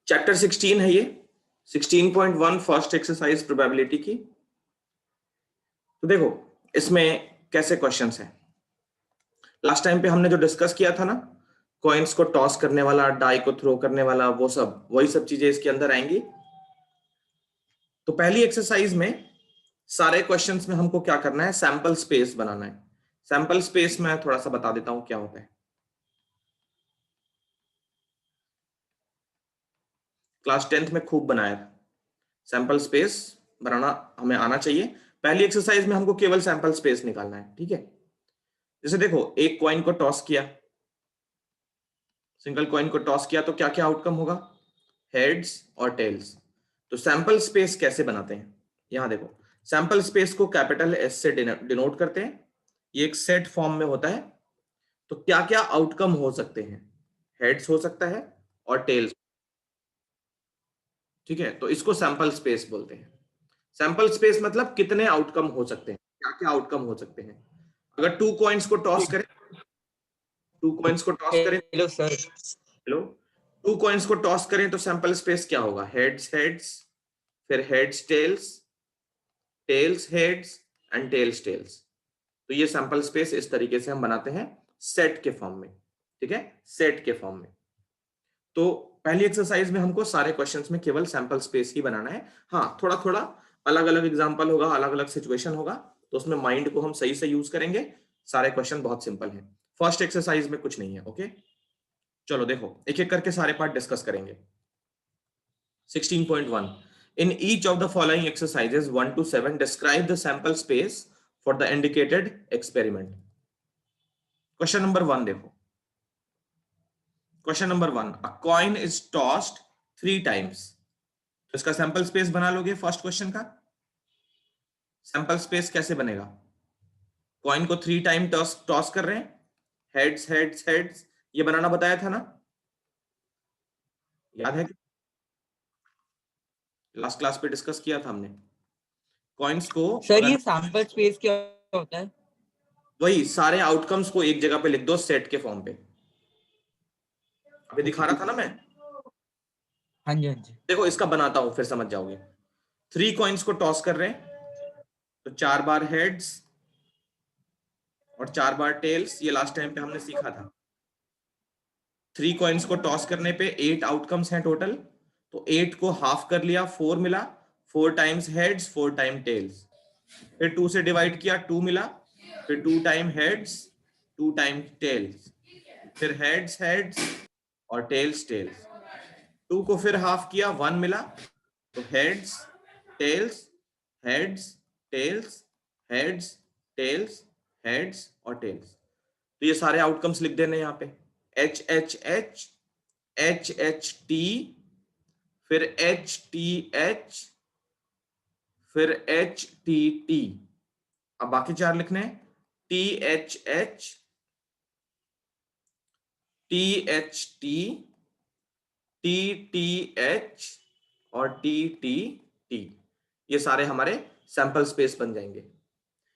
Chapter 16 है ये, 16.1 first exercise probability की। तो देखो इसमें कैसे क्वेश्चंस हैं। लास्ट टाइम पे हमने जो डिस्कस किया था ना, कॉइन्स को टॉस करने वाला, डाई को थ्रो करने वाला, वो सब वही सब चीजें इसके अंदर आएंगी। तो पहली एक्सरसाइज में सारे क्वेश्चंस में हमको क्या करना है, सैंपल स्पेस बनाना है। सैंपल स्पेस में थोड़ा सा बता देता हूं क्या होता है। क्लास 10th में खूब बनाया था। सैंपल स्पेस बनाना हमें आना चाहिए। पहली एक्सरसाइज में हमको केवल सैंपल स्पेस निकालना है, ठीक है। जैसे देखो, एक कॉइन को टॉस किया, सिंगल कॉइन को टॉस किया तो क्या क्या आउटकम होगा, हेड्स और टेल्स। तो सैंपल स्पेस कैसे बनाते हैं, यहां देखो। सैंपल स्पेस को कैपिटल एस से डिनोट करते हैं। ये एक सेट फॉर्म में होता है। तो क्या क्या आउटकम हो सकते हैं, हेड्स हो सकता है और टेल्स, ठीक है। तो इसको सैंपल स्पेस बोलते हैं। सैंपल स्पेस मतलब कितने आउटकम हो सकते हैं, क्या क्या आउटकम हो सकते हैं। अगर टू कॉइन्स को टॉस करें, टू कॉइन्स को टॉस करें, hello sir. Hello, two coins को टॉस करें तो सैंपल स्पेस क्या होगा, हेड्स हेड्स, फिर heads tails, tails heads and tails tails. तो ये सैंपल स्पेस इस तरीके से हम बनाते हैं सेट के फॉर्म में, ठीक है, सेट के फॉर्म में। तो पहली एक्सरसाइज में हमको सारे क्वेश्चंस में केवल सैंपल स्पेस ही बनाना है। हाँ, थोड़ा थोड़ा अलग अलग एग्जांपल होगा, अलग अलग सिचुएशन होगा, तो उसमें माइंड को हम सही से यूज करेंगे। सारे क्वेश्चन बहुत सिंपल हैं। फर्स्ट एक्सरसाइज में कुछ नहीं है, ओके। चलो देखो, एक एक करके सारे पार्ट डिस्कस करेंगे। 16.1, in each of the following exercises 1 to 7 describe the sample space for the indicated experiment. Question number 1 देखो। Question number 1, a coin is tossed 3 times. तो इसका सैंपल स्पेस बना लोगे फर्स्ट क्वेश्चन का। सैंपल स्पेस कैसे बनेगा, coin को 3 time toss कर रहे हैं, हेड्स हेड्स हेड्स, ये बनाना बताया था ना, याद है? लास्ट क्लास पे डिस्कस किया था हमने। कॉइन्स को सर अगर ये सैंपल स्पेस क्या होता है? वही सारे आउटकम्स को एक जगह पे लिख दो सेट के फॉर्म पे। अभी दिखा रहा था ना मैं। हाँ जी हाँ जी। देखो इसका बनाता हूं फिर समझ जाओगे। 3 कॉइन्स को टॉस कर रहे हैं तो 4 बार हेड्स और 4 बार टेल्स, ये लास्ट टाइम पे हमने सीखा था। 3 कॉइन्स को टॉस करने पे 8 आउटकम्स हैं टोटल। तो 8 को हाफ कर लिया, 4 मिला, 4 टाइम्स हेड्स 4 टाइम टेल्स। फिर 2 से डिवाइड किया, 2 मिला, फिर 2 टाइम हेड्स 2 टाइम टेल्स, फिर हेड्स हेड्स और टेल्स टेल्स। 2 को फिर हाफ किया, 1 मिला, तो heads tails heads tails heads tails heads और टेल्स। तो ये सारे आउटकम्स लिख देने यहाँ पे, H H H H H T, फिर एच टी एच, फिर एच टी टी। अब बाकी 4 लिखने हैं, T H H, T H T, T T H और टी टी टी। ये सारे हमारे सैंपल स्पेस बन जाएंगे।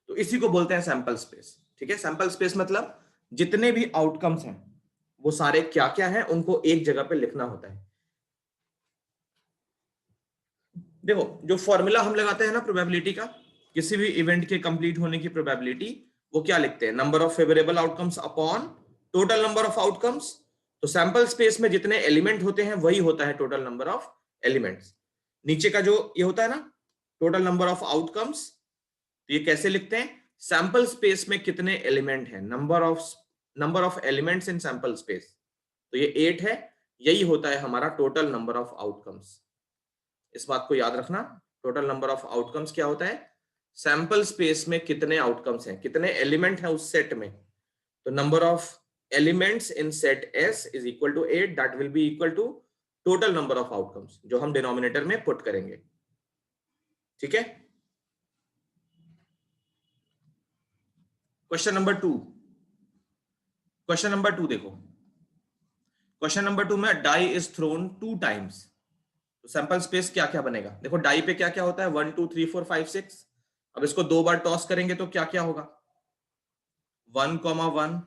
तो इसी को बोलते हैं सैंपल स्पेस, ठीक है। सैंपल स्पेस मतलब जितने भी आउटकम्स हैं वो सारे क्या क्या हैं, उनको एक जगह पे लिखना होता है। देखो जो फॉर्मूला हम लगाते हैं ना प्रोबेबिलिटी का, किसी भी इवेंट के कंप्लीट होने की प्रोबेबिलिटी, वो क्या लिखते हैं, number of favourable outcomes upon total number of outcomes. तो सैंपल स्पेस में जितने एलिमेंट होते हैं वही होता है टोटल नंबर ऑफ एलिमेंट्स। नीचे का जो ये होता है ना टोटल नंबर ऑफ आउटकम्स, तो ये कैसे लिखते हैं, सैंपल स्पेस में कितने एलिमेंट हैं, number of elements in sample space. तो ये 8 है, यही होता है हमारा टोटल नंबर ऑफ आउटकम्स। इस बात को याद रखना, टोटल नंबर ऑफ आउटकम्स क्या होता है, सैंपल स्पेस में कितने आउटकम्स हैं, कितने एलिमेंट हैं उस सेट में। तो number of elements in set S is equal to 8, that will be equal to total number of outcomes, जो हम डिनोमिनेटर में पुट करेंगे, ठीक है। क्वेश्चन नंबर 2, क्वेश्चन नंबर 2 देखो। क्वेश्चन नंबर 2 में डाई इज थ्रोन 2 टाइम्स। तो सैंपल स्पेस क्या क्या बनेगा, देखो डाई पे क्या क्या होता है, 1 2 3 4 5 6। अब इसको 2 बार टॉस करेंगे तो क्या क्या होगा, 1,1,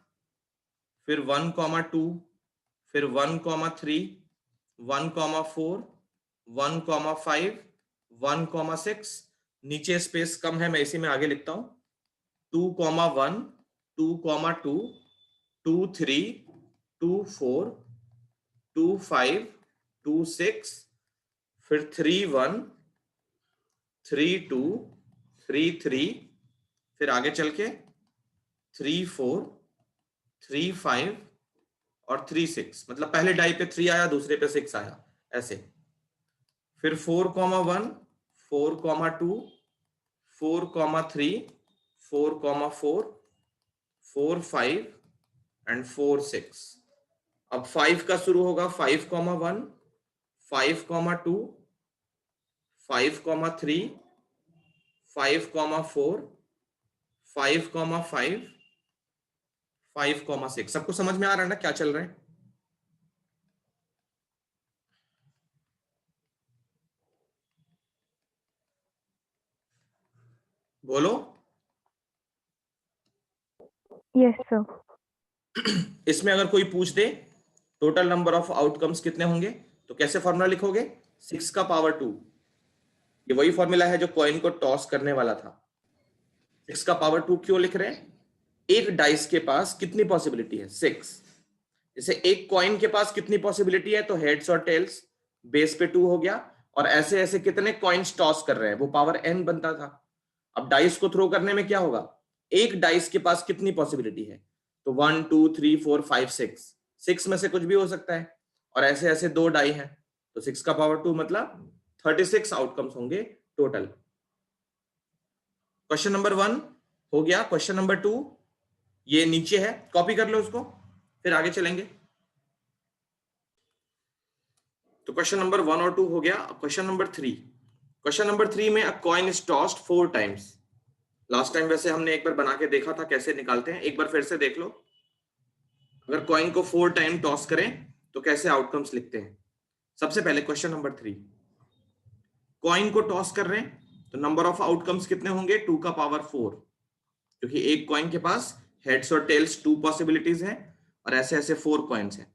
फिर 1,2, फिर 1,3, 1,4, 1,5, 1,6, नीचे स्पेस कम है, मैं इसी में आगे लिखता हूं, 2,1, 2,2, 2,3, 2,4, 2,5, 2,6, फिर 3,1, 3,2, 3,3, फिर आगे चल के 3,4, 3,5 और 3,6, मतलब पहले डाई पे 3 आया, दूसरे पे 6 आया, ऐसे। फिर 4,1, 4,2, 4,3, 4,4, 4,5 एंड 4,6। अब 5 का शुरू होगा 5,1, 5,2, 5,3, 5,4, 5,5, 5,6। सबको समझ में आ रहा है ना क्या चल रहा है? बोलो। Yes sir. इसमें अगर कोई पूछ दे टोटल नंबर ऑफ आउटकम्स कितने होंगे, तो कैसे फॉर्मूला लिखोगे? 6 का पावर 2। ये वही फॉर्मूला है जो कॉइन को टॉस करने वाला था। 6 का पावर 2 क्यों लिख रहे हैं? एक डाइस के पास कितनी पॉसिबिलिटी है? 6। जैसे एक कॉइन के पास कितनी पॉसिबिलिटी है, तो हेड्स और टेल्स, बेस पे 2 हो गया, और ऐसे ऐसे कितने कॉइन्स टॉस कर रहे हैं, वो पावर n बनता था। अब डाइस को थ्रो करने में क्या होगा? एक डाइस के पास कितनी पॉसिबिलिटी है, तो 1, 2, 3, 4, 5, 6, 6 में से कुछ भी हो सकता है, और ऐसे ऐसे 2 डाई हैं, तो 6 का पावर 2 मतलब 36 आउटकम्स होंगे टोटल। क्वेश्चन नंबर 1 हो गया। क्वेश्चन नंबर 2 ये नीचे है, कॉपी कर लो उसको, फिर आगे चलेंगे। तो क्वेश्चन नंबर 1 और 2 हो गया। क्वेश्चन नंबर 3, क्वेश्चन नंबर 3 में अ coin is tossed 4 times. Last time वैसे हमने एक बार बना के देखा था कैसे निकालते हैं, एक बार फिर से देख लो। अगर कॉइन को 4 टाइम टॉस करें तो कैसे आउटकम्स लिखते हैं। सबसे पहले क्वेश्चन नंबर 3, कॉइन को टॉस कर रहे हैं तो नंबर ऑफ आउटकम्स कितने होंगे? 2 का पावर 4, क्योंकि एक कॉइन के पास हेड्स और टेल्स 2 पॉसिबिलिटीज हैं, और ऐसे ऐसे 4 कॉइन्स हैं,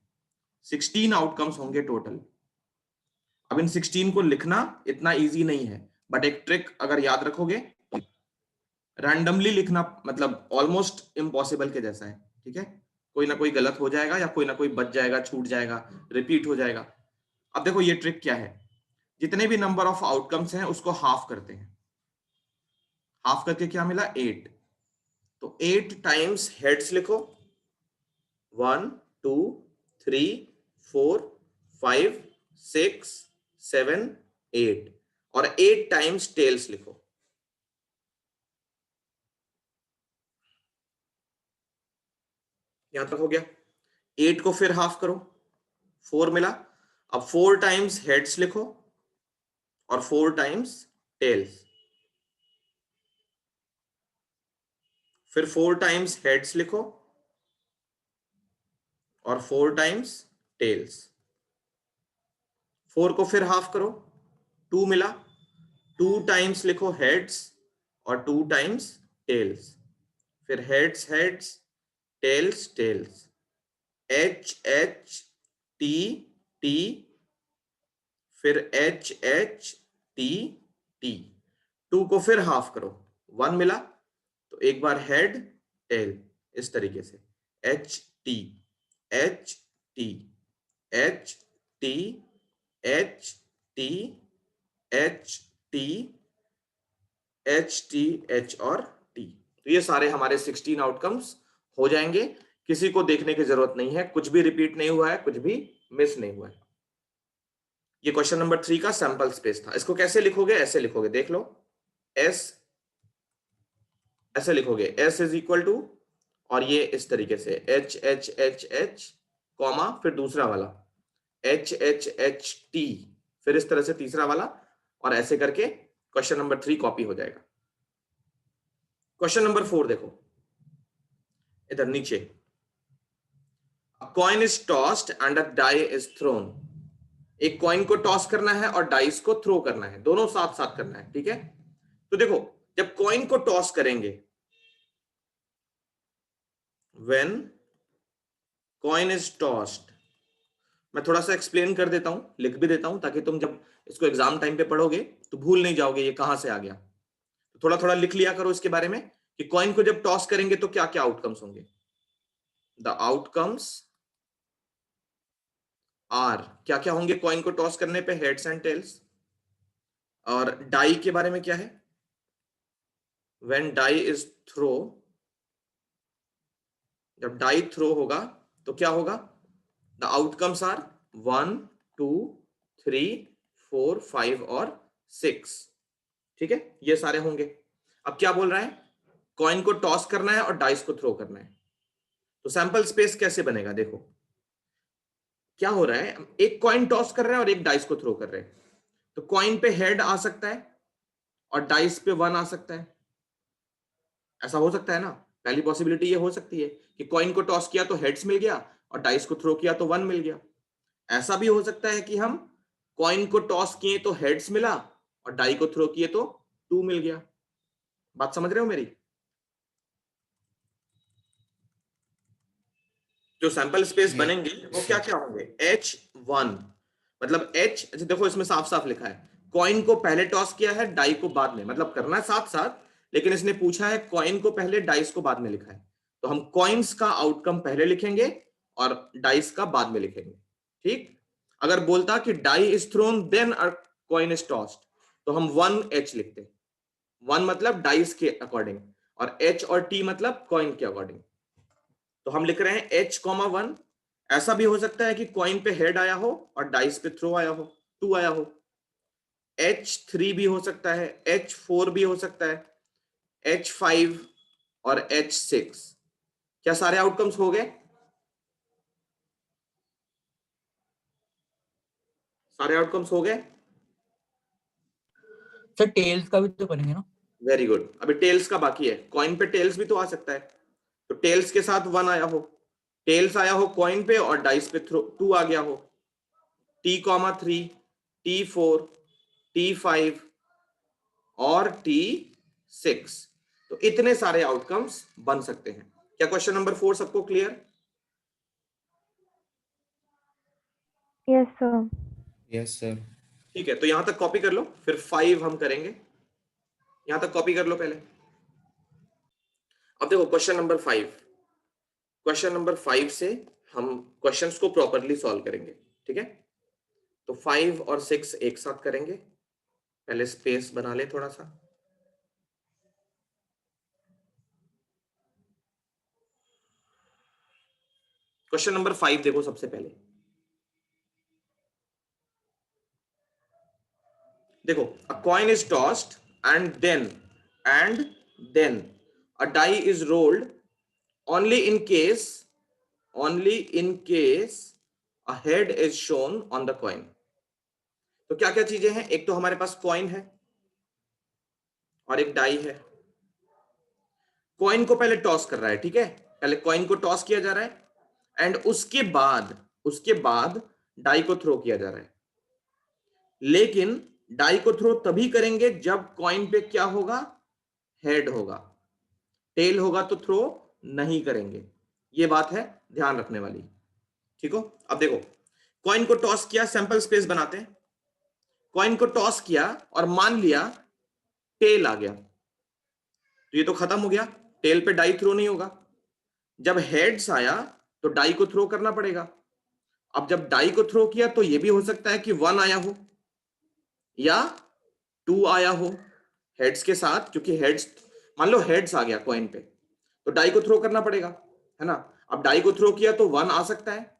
16 आउटकम्स होंगे टोटल। अब इन 16 को लिखना इतना इजी नहीं है, बट एक ट्रिक अगर याद रखोगे, रैंडमली लिखना मतलब ऑलमोस्ट इम्पॉसिबल के जैसा है, ठीक है? कोई ना कोई गलत हो जाएगा, या कोई ना कोई बच जाएगा, छूट जाएगा, रिपीट हो जाएगा। अब देखो ये ट्रिक क्या है, जितने भी नंबर ऑफ आउटकम्स हैं उसको हाफ करते हैं। हाफ करके क्या मिला? 8। तो 8 टाइम्स हेड्स लिखो, 1, 2, 3, 4, 5, 6, 7, 8, और 8 टाइम्स टेल्स लिखो। यहां तक हो गया। 8 को फिर हाफ करो, 4 मिला। अब 4 टाइम्स हेड्स लिखो और 4 टाइम्स टेल्स, फिर 4 टाइम्स हेड्स लिखो और 4 टाइम्स टेल्स। 4 को फिर हाफ करो, 2 मिला। 2 टाइम्स लिखो हेड्स और 2 टाइम्स टेल्स, फिर heads heads, tails tails, H H T T, फिर एच एच टी टी। 2 को फिर हाफ करो, 1 मिला, तो एक बार हेड टेल, इस तरीके से H T H T H T H T H T H T H और टी। तो ये सारे हमारे 16 आउटकम्स हो जाएंगे। किसी को देखने की जरूरत नहीं है, कुछ भी रिपीट नहीं हुआ है, कुछ भी मिस नहीं हुआ है। ये क्वेश्चन नंबर 3 का सैंपल स्पेस था। इसको कैसे लिखोगे? ऐसे लिखोगे, देख लो। एस ऐसे लिखोगे, एस इज इक्वल टू, और ये इस तरीके से H H H H comma, फिर दूसरा वाला एच एच एच टी, फिर इस तरह से तीसरा वाला, और ऐसे करके क्वेश्चन नंबर 3 कॉपी हो जाएगा। क्वेश्चन नंबर 4 देखो इधर नीचे, coin is tossed and a die is thrown. एक कॉइन को टॉस करना है और डाइस को थ्रो करना है, दोनों साथ साथ करना है, ठीक है? तो देखो, जब कॉइन को टॉस करेंगे, व्हेन कॉइन इज टॉस्ड, मैं थोड़ा सा एक्सप्लेन कर देता हूं, लिख भी देता हूं, ताकि तुम जब इसको एग्जाम टाइम पे पढ़ोगे तो भूल नहीं जाओगे ये कहां से आ गया। तो थोड़ा थोड़ा लिख लिया करो इसके बारे में कि कॉइन को जब टॉस करेंगे तो क्या क्या आउटकम्स होंगे। द आउटकम्स आर, क्या क्या होंगे कॉइन को टॉस करने पे, हेड्स एंड टेल्स। और डाई के बारे में क्या है, व्हेन डाई इज थ्रो, जब डाई थ्रो होगा तो क्या होगा, द आउटकम्स आर 1 2 3 4 5 और 6। ठीक है, ये सारे होंगे। अब क्या बोल रहा है, कॉइन को टॉस करना है और डाइस को थ्रो करना है। तो सैंपल स्पेस कैसे बनेगा, देखो क्या हो रहा है, एक कॉइन टॉस कर रहे हैं और एक डाइस को थ्रो कर रहे हैं। तो कॉइन पे हेड आ सकता है और डाइस पे 1 आ सकता है, ऐसा हो सकता है ना। पहली पॉसिबिलिटी ये हो सकती है कि कॉइन को टॉस किया तो हेड्स मिल गया और डाइस को थ्रो किया तो 1 मिल गया। ऐसा भी हो सकता है कि हम कॉइन को टॉस किए तो हेड्स मिला और डाई को थ्रो किए तो 2 मिल गया। बात समझ रहे हो मेरी। जो सैंपल स्पेस बनेंगे वो क्या क्या होंगे, H1, मतलब H, देखो इसमें साफ साफ लिखा है कॉइन को पहले टॉस किया है डाई को बाद में, मतलब करना है साथ साथ, लेकिन इसने पूछा है कॉइन को पहले डाइस को बाद में लिखा है। तो हम कॉइन्स का आउटकम पहले लिखेंगे और डाइस का बाद में लिखेंगे। ठीक, अगर बोलता कि die is thrown then a coin is tossed तो हम 1H लिखते, 1 मतलब डाइस के अकॉर्डिंग और H और T मतलब कॉइन के अकॉर्डिंग। तो हम लिख रहे हैं H,1। ऐसा भी हो सकता है कि कॉइन पे हेड आया हो और डाइस पे थ्रो आया हो, 2 आया हो। H3 भी हो सकता है, H4 भी हो सकता है, H5 और H6। क्या सारे आउटकम्स हो गए, सारे आउटकम्स हो गए। सर टेल्स का भी तो करेंगे ना। वेरी गुड, अभी टेल्स का बाकी है। कॉइन पे टेल्स भी तो आ सकता है, तो टेल्स के साथ 1 आया हो, टेल्स आया हो कॉइन पे और डाइस पे 2 आ गया हो, T,3, T4, T5 और T6। तो इतने सारे आउटकम्स बन सकते हैं। क्या क्वेश्चन नंबर 4 सबको clear. Yes, sir. Yes sir. ठीक है, तो यहां तक कॉपी कर लो, फिर 5 हम करेंगे। यहां तक कॉपी कर लो पहले। अब देखो क्वेश्चन नंबर 5, क्वेश्चन नंबर 5 से हम क्वेश्चंस को प्रॉपरली सॉल्व करेंगे। ठीक है, तो 5 और 6 एक साथ करेंगे। पहले स्पेस बना ले थोड़ा सा। क्वेश्चन नंबर 5 देखो सबसे पहले, देखो a coin is tossed and then a die is rolled only in case a head is shown on the coin। तो क्या क्या चीजें हैं, एक तो हमारे पास कॉइन है और एक डाई है। कॉइन को पहले टॉस कर रहा है, ठीक है, पहले कॉइन को टॉस किया जा रहा है एंड उसके बाद डाई को थ्रो किया जा रहा है। लेकिन डाई को थ्रो तभी करेंगे जब कॉइन पे क्या होगा, हेड होगा। टेल होगा तो थ्रो नहीं करेंगे। ये बात है ध्यान रखने वाली। ठीक हो, अब देखो कॉइन को टॉस किया, सैंपल स्पेस बनाते हैं। कॉइन को टॉस किया और मान लिया टेल आ गया, तो ये तो खत्म हो गया, टेल पे डाई थ्रो नहीं होगा। जब हेड्स आया तो डाई को थ्रो करना पड़ेगा। अब जब डाई को थ्रो किया तो ये भी हो सकता है कि 1 आया हो या 2 आया हो हेड्स के साथ, क्योंकि हेड्स, मान लो हेड्स आ गया कॉइन पे तो डाई को थ्रो करना पड़ेगा, है ना। अब डाई को थ्रो किया तो 1 आ सकता है,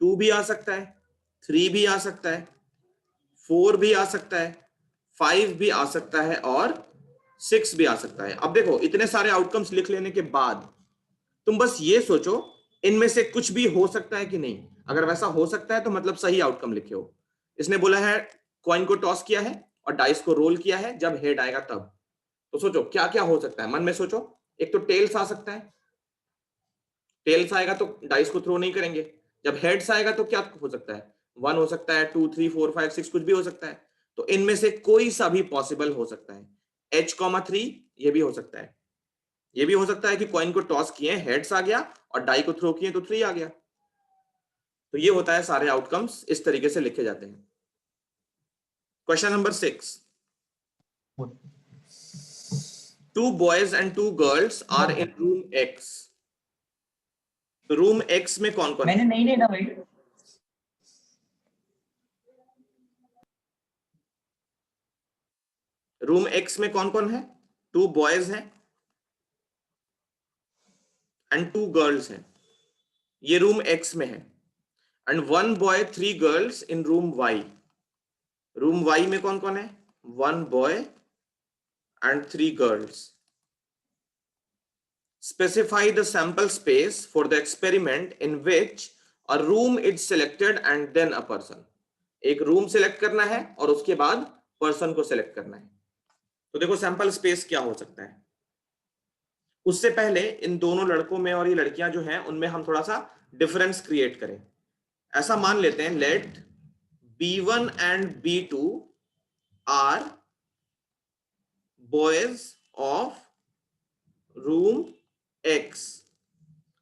2 भी आ सकता है, 3 भी आ सकता है, 4 भी आ सकता है, 5 भी आ सकता है और 6 भी आ सकता है। अब देखो इतने सारे आउटकम्स लिख लेने के बाद तुम बस ये सोचो इनमें से कुछ भी हो सकता है कि नहीं। अगर वैसा हो सकता है तो मतलब सही आउटकम लिखे हो। इसने बोला है कॉइन को टॉस किया है और डाइस को रोल किया है जब हेड आएगा तब। तो सोचो क्या क्या हो सकता है, मन में सोचो। एक तो टेल्स आ सकता है, टेल्स आएगा तो डाइस को थ्रो नहीं करेंगे। जब हेड्स आएगा तो क्या हो सकता है, 1 हो सकता है, 2 3 4 5 6 कुछ भी हो सकता है। तो इनमें से कोई सा भी पॉसिबल हो सकता है। H,3 ये भी हो सकता है। ये भी हो सकता है कि कॉइन को टॉस किए हेड्स आ गया और डाई को थ्रो किए तो 3 आ गया। तो ये होता है, सारे आउटकम्स इस तरीके से लिखे जाते हैं। Question number 6, 2 boys and 2 girls are in room X. तो रूम X में कौन कौन मैंने है? नहीं लेना भाई। रूम X में कौन कौन है? 2 बॉयज हैं एंड 2 गर्ल्स हैं, ये रूम X में है। And 1 boy 3 girls in room Y. Room Y में कौन कौन है? 1 boy and 3 girls. Specify the sample space for the experiment in which a room is selected and then a person. एक room select करना है और उसके बाद पर्सन को सेलेक्ट करना है। तो देखो सैंपल स्पेस क्या हो सकता है। उससे पहले इन दोनों लड़कों में और ये लड़कियां जो हैं उनमें हम थोड़ा सा डिफरेंस क्रिएट करें। ऐसा मान लेते हैं, let B1 and B2 are boys of room X.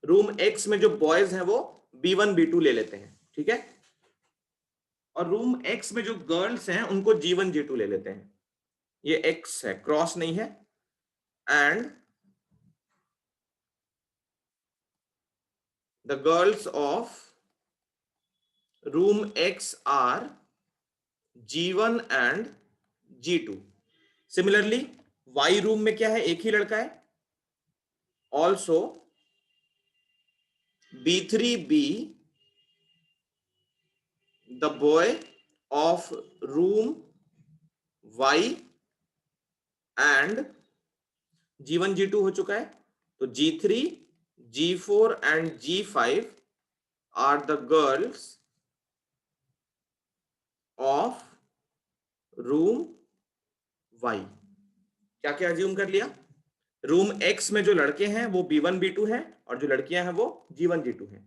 Room X में जो बॉयज हैं वो B1 B2 ले लेते हैं, ठीक है। और रूम X में जो गर्ल्स हैं उनको G1 G2 ले लेते हैं। ये X है, क्रॉस नहीं है। And the girls of room X are G1 and G2. Similarly Y room में क्या है? एक ही लड़का है। Also B3B the boy of room Y and G1 G2 हो चुका है। तो G3 G4 and G5 are the girls of room Y. क्या क्या अज्यूम कर लिया? रूम X में जो लड़के हैं वो B1 B2 हैं और जो लड़कियां हैं वो G1 G2 हैं।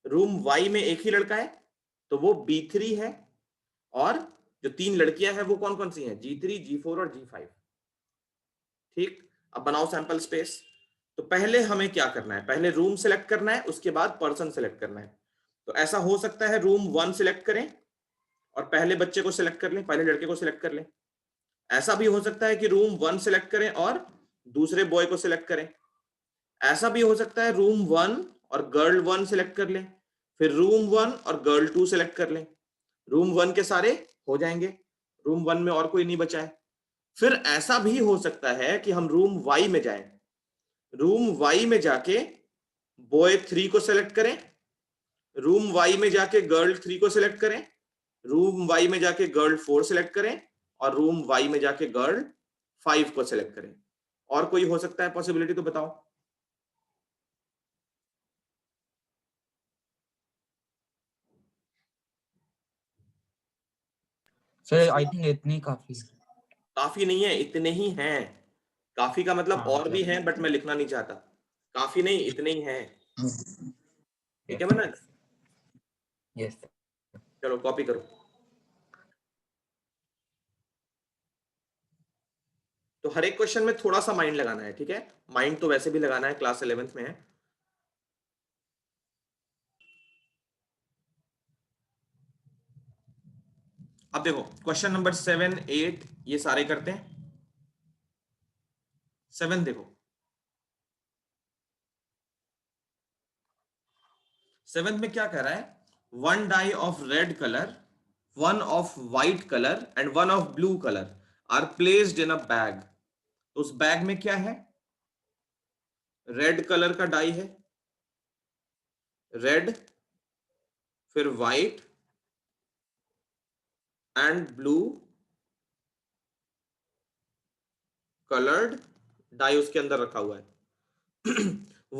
रूम Y में एक ही लड़का है तो वो B3 है, और जो 3 लड़कियां हैं वो कौन कौन सी हैं? G3 G4 और G5। ठीक, अब बनाओ सैंपल स्पेस। तो पहले हमें क्या करना है? पहले रूम सेलेक्ट करना है, उसके बाद पर्सन सेलेक्ट करना है। तो ऐसा हो सकता है रूम 1 सेलेक्ट करें और पहले बच्चे को सिलेक्ट कर लें, पहले लड़के को सिलेक्ट कर लें। ऐसा भी हो सकता है कि रूम 1 सेलेक्ट करें और दूसरे बॉय को सिलेक्ट करें। ऐसा भी हो सकता है रूम 1 और गर्ल 1 सिलेक्ट कर लें, फिर रूम 1 और गर्ल 2 सिलेक्ट कर लें। रूम 1 के सारे हो जाएंगे, रूम 1 में और कोई नहीं बचा है। फिर ऐसा भी हो सकता है कि हम रूम Y में जाएं, रूम Y में जाके बॉय 3 को सिलेक्ट करें, रूम Y में जाके गर्ल 3 को सिलेक्ट करें, रूम Y में जाके गर्ल 4 सिलेक्ट करें और रूम Y में जाके गर्ल 5 को सिलेक्ट करें। और कोई हो सकता है पॉसिबिलिटी तो बताओ। सर आई थिंक इतनी काफी। काफी नहीं है, इतने ही हैं। काफी का मतलब हाँ, और भी हैं, बट मैं लिखना नहीं चाहता। काफी नहीं, इतने ही हैं। ठीक है मनन? यस। चलो कॉपी करो। तो हर एक क्वेश्चन में थोड़ा सा माइंड लगाना है, ठीक है। माइंड तो वैसे भी लगाना है, क्लास 11th में है। अब देखो क्वेश्चन नंबर 7 8 ये सारे करते हैं। 7 देखो, 7 में क्या कह रहा है? 1 die of red colour, 1 of white colour and 1 of blue colour are placed in a bag. तो उस बैग में क्या है? रेड कलर का डाई है, रेड, फिर white and blue coloured die उसके अंदर रखा हुआ है।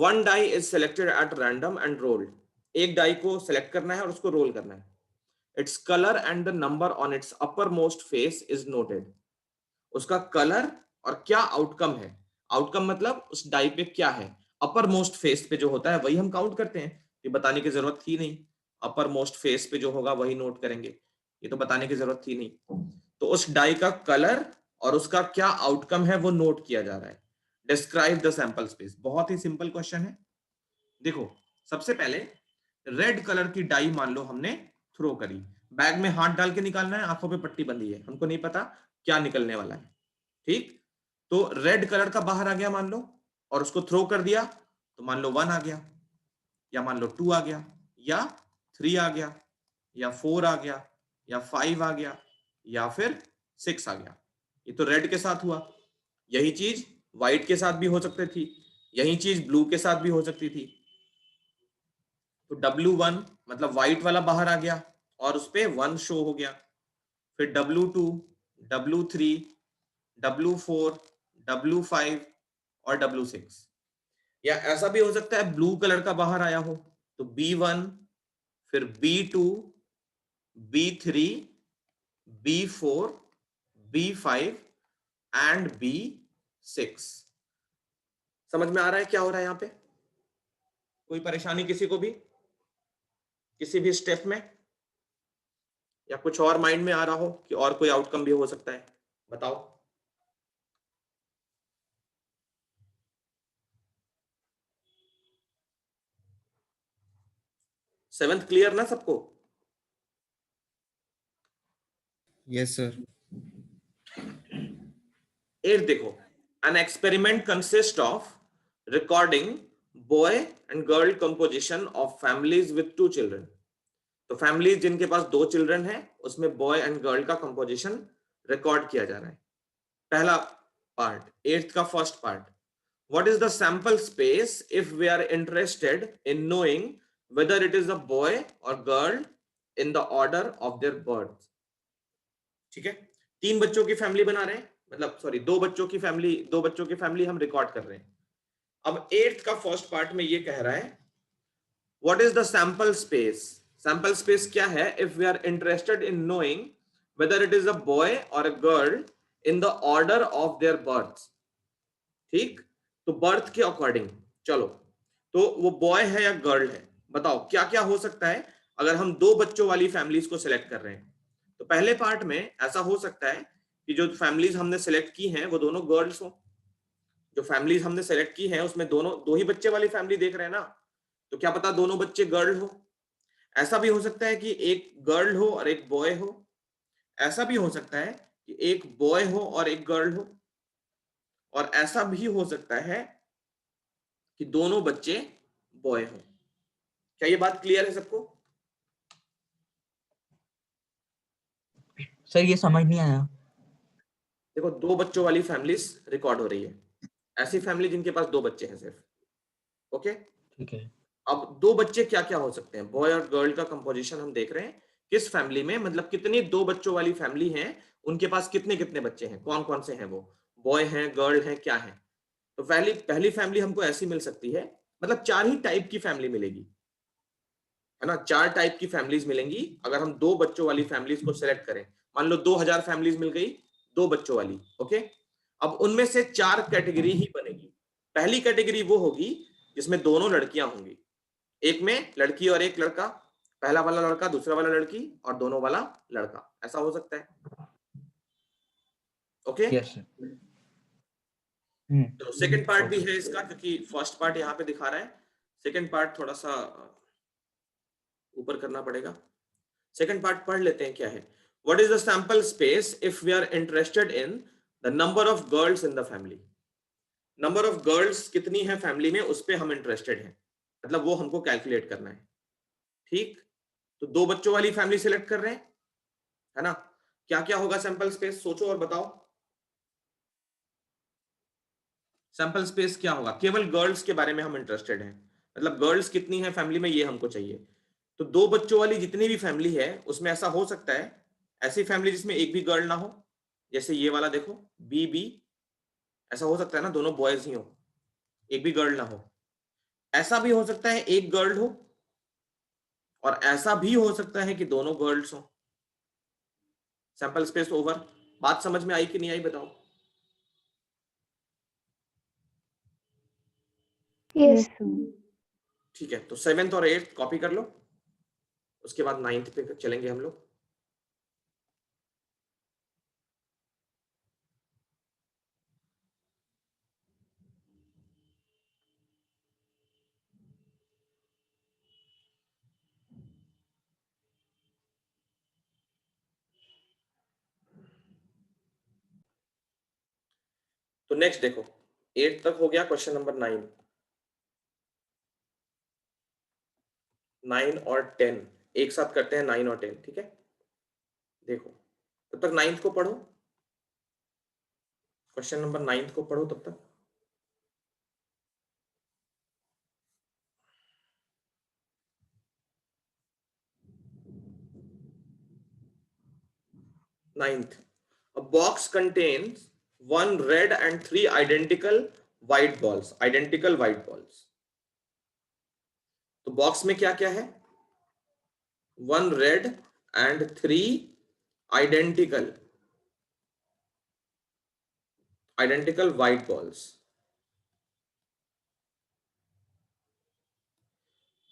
1 die is selected at random and rolled. एक डाई को सेलेक्ट करना है और उसको रोल करना है। Its colour and the number on it's upper most face is noted. उसका कलर और क्या आउटकम है? आउटकम मतलब उस डाई पे क्या है। अपर मोस्ट फेस पे जो होता है वही हम काउंट करते हैं, ये बताने की जरूरत थी नहीं। अपर मोस्ट फेस पे जो होगा वही नोट करेंगे, ये तो बताने की जरूरत थी नहीं। तो उस डाई का कलर और उसका क्या आउटकम है वो नोट किया जा रहा है। Describe the sample space. बहुत ही सिंपल क्वेश्चन है। देखो सबसे पहले रेड कलर की डाई मान लो हमने थ्रो करी, बैग में हाथ डाल के निकालना है, आंखों पे पट्टी बंधी है, हमको नहीं पता क्या निकलने वाला है, ठीक। तो रेड कलर का बाहर आ गया मान लो, और उसको थ्रो कर दिया, तो मान लो 1 आ गया, या मान लो 2 आ गया, या 3 आ गया, या 4 आ गया, या 5 आ गया, या फिर 6 आ गया। ये तो रेड के साथ हुआ। यही चीज व्हाइट के साथ भी हो सकती थी, यही चीज ब्लू के साथ भी हो सकती थी। तो W1 मतलब व्हाइट वाला बाहर आ गया और उस पर 1 शो हो गया, फिर W2, W3, W4, W5 और W6। या ऐसा भी हो सकता है ब्लू कलर का बाहर आया हो, तो B1, फिर B2, B3, B4, B5 and B6। समझ में आ रहा है क्या हो रहा है यहां पे? कोई परेशानी किसी को भी किसी भी स्टेप में, या कुछ और माइंड में आ रहा हो कि और कोई आउटकम भी हो सकता है? बताओ। सेवेंथ क्लियर ना सबको? Yes sir. 8 देखो, an experiment consists of recording boy and girl composition of families with 2 children। तो फैमिलीज जिनके पास 2 चिल्ड्रन है उसमें बॉय एंड गर्ल का कंपोजिशन रिकॉर्ड किया जा रहा है। पहला पार्ट, 8th का first part, what is the sample space if we are interested in knowing whether it is a boy or girl in the order of their birth. ठीक है, 3 बच्चों की फैमिली बना रहे हैं, मतलब सॉरी 2 बच्चों की फैमिली हम रिकॉर्ड कर रहे हैं। अब 8th का फर्स्ट पार्ट में ये कह रहा है what is the sample space. Sample space क्या है? If we are interested in knowing whether it is a boy और a girl in the order of their birth. ठीक, तो बर्थ के अकॉर्डिंग, चलो तो वो बॉय है या गर्ल है, बताओ क्या क्या हो सकता है अगर हम 2 बच्चों वाली फैमिलीज को सिलेक्ट कर रहे हैं। तो पहले पार्ट में ऐसा हो सकता है कि जो फैमिलीज हमने सेलेक्ट की हैं वो दोनों गर्ल्स हो। जो फैमिलीज हमने सेलेक्ट की हैं उसमें दोनों 2 ही बच्चे वाली फैमिली देख रहे हैं ना, तो क्या पता दोनों बच्चे गर्ल हो। ऐसा भी हो सकता है कि एक गर्ल हो और एक बॉय हो। ऐसा भी हो सकता है कि एक बॉय हो और एक गर्ल हो। और ऐसा भी हो सकता है कि दोनों बच्चे बॉय हो। क्या ये बात क्लियर है सबको? सर ये समझ नहीं आया। देखो 2 बच्चों वाली फैमिलीज रिकॉर्ड हो रही है, ऐसी फैमिली जिनके पास 2 बच्चे हैं सिर्फ। ओके, ठीक है। अब 2 बच्चे क्या क्या हो सकते हैं, बॉय और गर्ल का कंपोजिशन हम देख रहे हैं किस फैमिली में, मतलब कितनी 2 बच्चों वाली फैमिली है, उनके पास कितने कितने बच्चे हैं, कौन कौन से हैं, वो बॉय हैं गर्ल हैं क्या है। तो पहली पहली फैमिली हमको ऐसी मिल सकती है, मतलब 4 ही टाइप की फैमिली मिलेगी, है ना, 4 टाइप की फैमिलीज मिलेंगी अगर हम 2 बच्चों वाली फैमिलीज को सिलेक्ट करें। मान लो 2000 फैमिलीज मिल गई 2 बच्चों वाली। ओके, अब उनमें से 4 कैटेगरी ही बनेगी। पहली कैटेगरी वो होगी जिसमें दोनों लड़कियां होंगी, एक में लड़की और एक लड़का, पहला वाला लड़का दूसरा वाला लड़की और दोनों वाला लड़का, ऐसा हो सकता है। Okay, yes sir. तो सेकंड पार्ट भी है इसका, क्योंकि फर्स्ट पार्ट यहाँ पे दिखा रहा है, सेकंड पार्ट थोड़ा सा ऊपर करना पड़ेगा। सेकंड पार्ट पढ़ लेते हैं क्या है। What is the sample space if we are interested in the number of girls in the family. Number of girls कितनी है फैमिली में, उस पर हम इंटरेस्टेड हैं, मतलब वो हमको कैलकुलेट करना है। ठीक, तो 2 बच्चों वाली फैमिली सिलेक्ट कर रहे हैं, है ना। क्या क्या होगा सैंपल स्पेस, सोचो और बताओ। सैंपल स्पेस क्या होगा, केवल गर्ल्स के बारे में हम इंटरेस्टेड हैं, मतलब गर्ल्स कितनी है फैमिली में ये हमको चाहिए। तो 2 बच्चों वाली जितनी भी फैमिली है उसमें ऐसा हो सकता है, ऐसी फैमिली जिसमें एक भी गर्ल ना हो, जैसे ये वाला देखो बी बी, ऐसा हो सकता है ना, दोनों बॉयज ही हो, एक भी गर्ल ना हो। ऐसा भी हो सकता है एक गर्ल हो, और ऐसा भी हो सकता है कि दोनों गर्ल्स हो। Sample space over. बात समझ में आई कि नहीं आई बताओ। Yes, sir. ठीक है, तो 7th और 8th कॉपी कर लो, उसके बाद 9th पे चलेंगे हम लोग। तो नेक्स्ट देखो 8 तक हो गया, क्वेश्चन नंबर 9 और 10 एक साथ करते हैं, 9 और 10, ठीक है। देखो तब तक 9th को पढ़ो, क्वेश्चन नंबर 9 को पढ़ो तब तक। Ninth, a box contains one red and three identical white balls. Identical white balls. तो बॉक्स में क्या क्या है? One red and three identical white balls.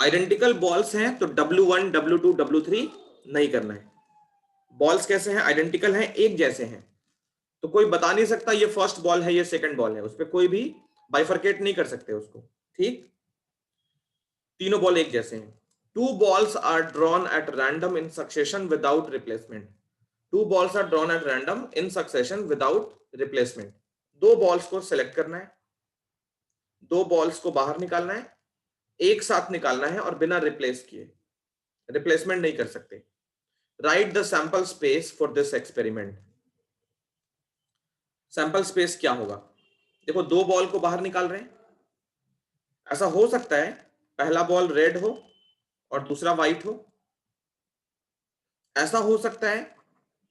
Identical balls हैं तो W1, W2, W3 नहीं करना है। बॉल्स कैसे हैं? आइडेंटिकल हैं, एक जैसे हैं, तो कोई बता नहीं सकता ये फर्स्ट बॉल है ये सेकंड बॉल है, उस पर कोई भी बाइफरकेट नहीं कर सकते उसको, ठीक। तीनों बॉल एक जैसे हैं। Two balls are drawn at random in succession without replacement. Two balls are drawn at random in succession without replacement. दो बॉल्स को सिलेक्ट करना है, दो बॉल्स को बाहर निकालना है, एक साथ निकालना है और बिना रिप्लेस किए, रिप्लेसमेंट नहीं कर सकते। Right the sample space for this experiment. Sample space क्या होगा? देखो दो बॉल को बाहर निकाल रहे हैं, ऐसा हो सकता है पहला बॉल रेड हो और दूसरा व्हाइट हो, ऐसा हो सकता है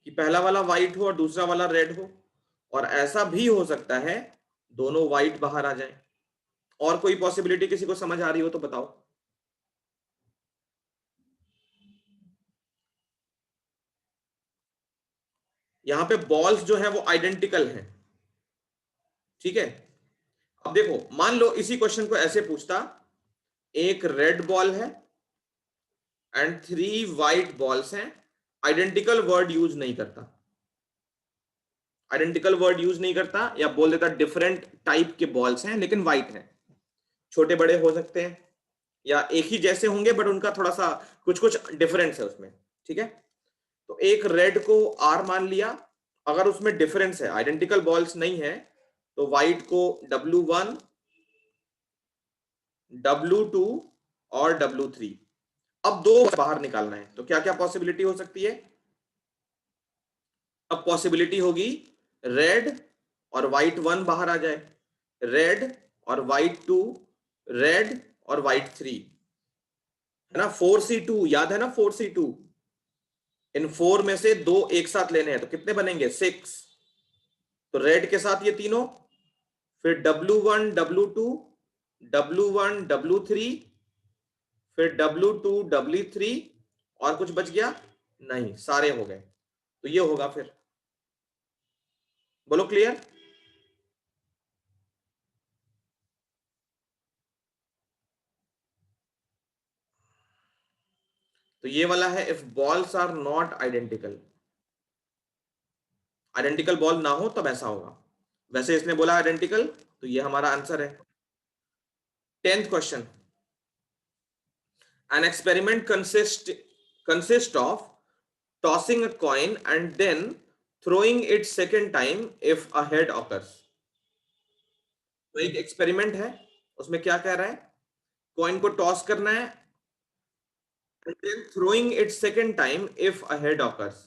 कि पहला वाला व्हाइट हो और दूसरा वाला रेड हो, और ऐसा भी हो सकता है दोनों व्हाइट बाहर आ जाए। और कोई पॉसिबिलिटी किसी को समझ आ रही हो तो बताओ। यहां पे बॉल्स जो है वो आइडेंटिकल हैं, ठीक है। अब देखो मान लो इसी क्वेश्चन को ऐसे पूछता, एक रेड बॉल है एंड 3 व्हाइट बॉल्स हैं, आइडेंटिकल वर्ड यूज नहीं करता, आइडेंटिकल वर्ड यूज नहीं करता, या बोल देता डिफरेंट टाइप के बॉल्स हैं लेकिन व्हाइट हैं, छोटे बड़े हो सकते हैं या एक ही जैसे होंगे बट उनका थोड़ा सा कुछ कुछ डिफरेंस है उसमें, ठीक है। तो एक रेड को R मान लिया, अगर उसमें डिफरेंस है, आइडेंटिकल बॉल्स नहीं है, तो व्हाइट को W1, W2 और W3। अब दो बाहर निकालना है, तो क्या क्या पॉसिबिलिटी हो सकती है? अब पॉसिबिलिटी होगी रेड और व्हाइट 1 बाहर आ जाए, रेड और व्हाइट 2, रेड और व्हाइट 3, है ना। 4C2 याद है ना, 4C2। इन 4 में से दो एक साथ लेने हैं तो कितने बनेंगे? 6। तो रेड के साथ ये तीनों, फिर W1, W2, W1, W3, फिर W2, W3, और कुछ बच गया? नहीं, सारे हो गए। तो ये होगा फिर, बोलो क्लियर। तो ये वाला है if balls are not identical, identical ball ना हो तब ऐसा होगा। वैसे इसने बोला आइडेंटिकल, तो ये हमारा आंसर है। 10th question, an experiment consist of tossing a coin and then throwing it second time if a head occurs. तो एक एक्सपेरिमेंट है, उसमें क्या कह रहा है? कॉइन को टॉस करना है and then throwing it second time if a head occurs.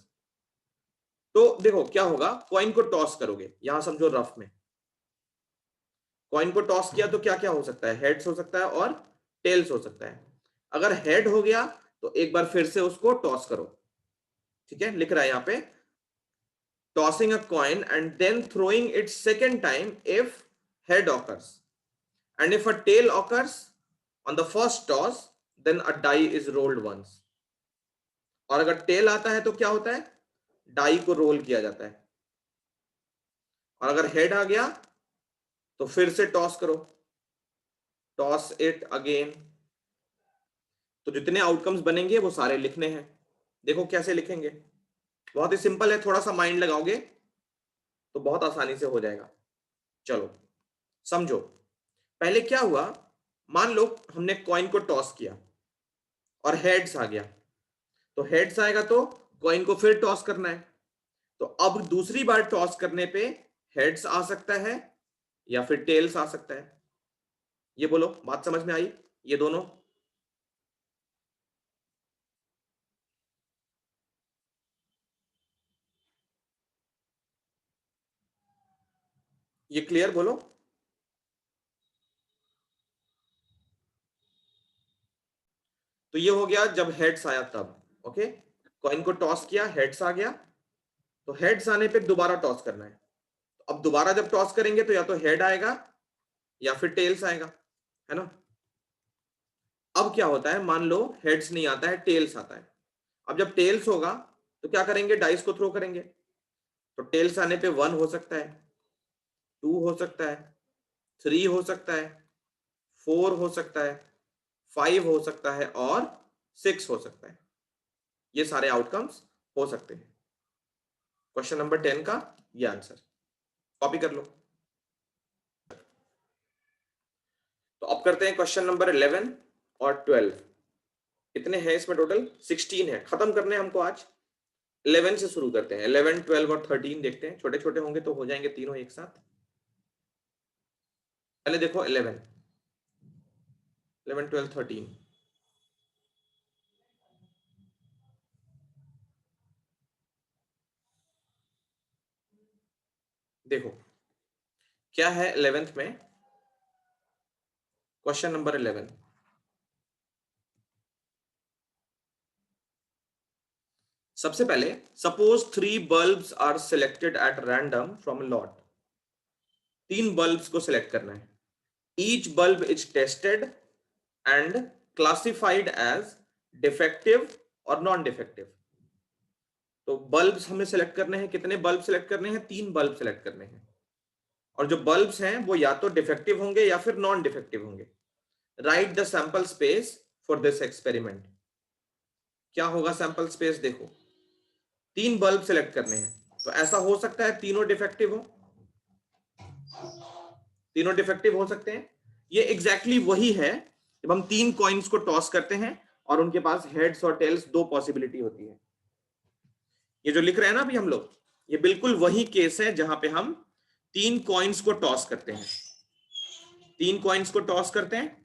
तो देखो क्या होगा, कॉइन को टॉस करोगे, यहां समझो रफ में, कॉइन को टॉस किया तो क्या क्या हो सकता है? हेड्स हो सकता है और टेल्स हो सकता है। अगर हेड हो गया तो एक बार फिर से उसको टॉस करो, ठीक है। लिख रहा है यहां पे tossing a coin and then throwing it second time if head occurs, and if a tail occurs on the first toss then a die is rolled once. और अगर टेल आता है तो क्या होता है? डाई को रोल किया जाता है। और अगर हेड आ गया तो फिर से टॉस करो, टॉस इट अगेन। तो जितने आउटकम्स बनेंगे वो सारे लिखने हैं। देखो कैसे लिखेंगे, बहुत ही सिंपल है, थोड़ा सा माइंड लगाओगे तो बहुत आसानी से हो जाएगा। चलो समझो, पहले क्या हुआ, मान लो हमने कॉइन को टॉस किया और हेड्स आ गया, तो हेड्स आएगा तो कॉइन को फिर टॉस करना है, तो अब दूसरी बार टॉस करने पे हेड्स आ सकता है या फिर टेल्स आ सकता है। ये बोलो, बात समझ में आई? ये दोनों ये क्लियर बोलो। तो ये हो गया जब हेड्स आया तब। ओके, कॉइन को टॉस किया, हेड्स आ गया, तो हेड्स आने पे दोबारा टॉस करना है। तो अब दोबारा जब टॉस करेंगे तो या तो हेड आएगा या फिर टेल्स आएगा, है ना। अब क्या होता है, मान लो हेड्स नहीं आता है, टेल्स आता है। अब जब टेल्स होगा तो क्या करेंगे, डाइस को थ्रो करेंगे। तो टेल्स आने पे 1 हो सकता है, 2 हो सकता है, 3 हो सकता है, 4 हो सकता है, 5 हो सकता है और 6 हो सकता है। ये सारे आउटकम्स हो सकते हैं। क्वेश्चन नंबर 10 का ये आंसर कॉपी कर लो। तो अब करते हैं क्वेश्चन नंबर 11 और 12। कितने हैं इसमें टोटल? 16 है, खत्म करने हैं हमको आज। 11 से शुरू करते हैं, 11, 12 और 13 देखते हैं। छोटे छोटे होंगे तो हो जाएंगे तीनों एक साथ। पहले देखो 11, 12, 13। देखो क्या है 11th में, क्वेश्चन नंबर 11। सबसे पहले suppose 3 bulbs are selected at random from lot. 3 bulbs को सिलेक्ट करना है। Each bulb is tested and classified as defective और नॉन डिफेक्टिव। तो बल्ब्स हमें सिलेक्ट करने हैं। कितने बल्ब सिलेक्ट करने हैं? 3 बल्ब सिलेक्ट करने हैं। और जो बल्ब्स हैं वो या तो डिफेक्टिव होंगे या फिर नॉन डिफेक्टिव होंगे। Right the sample space for this experiment. क्या होगा सैंपल स्पेस? देखो 3 बल्ब सिलेक्ट करने हैं, तो ऐसा हो सकता है तीनों डिफेक्टिव हो, तीनों डिफेक्टिव हो सकते हैं। ये एग्जैक्टली वही है जब हम 3 कॉइन्स को टॉस करते हैं और उनके पास हेड्स और टेल्स 2 पॉसिबिलिटी होती है। ये जो लिख रहे हैं ना अभी हम लोग, ये बिल्कुल वही केस है जहां पे हम 3 कॉइन्स को टॉस करते हैं। 3 कॉइन्स को टॉस करते हैं